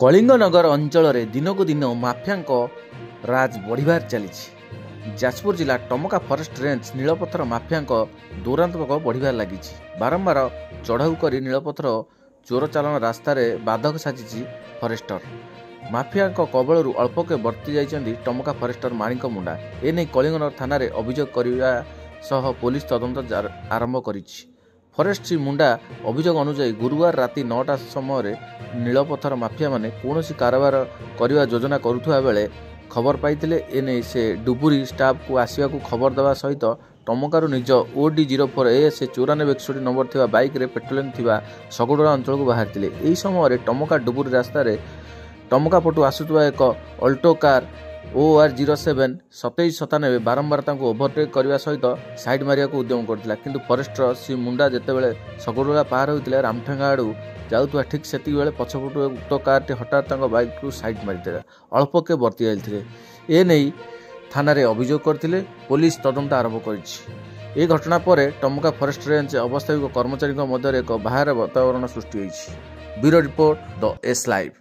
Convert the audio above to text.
कलिंगनगर अंचल दिनक दिन माफिया राज बढ़िबार चली। जाजपुर जिला टमका फरेस्ट रेंज नीलपथर माफिया दौरात्मक बढ़िबार लगी। बारंबार चढ़ाऊ कर नीलपथर चोर चालान रास्त बाधक साजिश फरेस्टर। माफिया कबलू अल्पके बर्ती जाइछन्ति टमका फरेस्टर माणिक मुंडा। एने कलिंगनगर थाना अभियोग करने सह पुलिस तदंत आरंभ करिछि। फरेस्ट श्री मुंडा अभियोग अनुसार गुरुवार राति 9टा समय नीलपथर माफिया माने कौनसी कारोबार करने योजना करुवा बेले खबर पाइथिले। एने से डुबुरी स्टाफ को आसवा को खबर देवा सहित टमकार निज OD04 AS 9461 नंबर थिबा बाइक रे पेट्रोलिंग थिबा सगुडरा अंचल को बाहरथिले। एही समय टमका डुबुरी रास्ता रे टमका पटु आसुवा एक अल्टो कार OR 07 2797 बारंबार ओभरटेक करने सहित साइड मारिया को उद्यम करथिला। किंतु फरेस्टर श्री मुंडा जेतेबेले सगुडरा पार होइतिले रामठेंगा आड़ू जाउथुवा ठीक सेतिक बेले पछपटु उक्त कार हठात बाइक को साइड मारिदेला। अल्पके बर्ती जाइथिले। ए नहीं थाना रे अभियोग करथिले। पुलिस तदंत आरंभ करिछि। ए घटना पर टमका फरेस्ट रेंज अवस्थायिक कर्मचारी मध्य एक बाहर वातावरण सृष्टि होइछि। Bureau report the S live.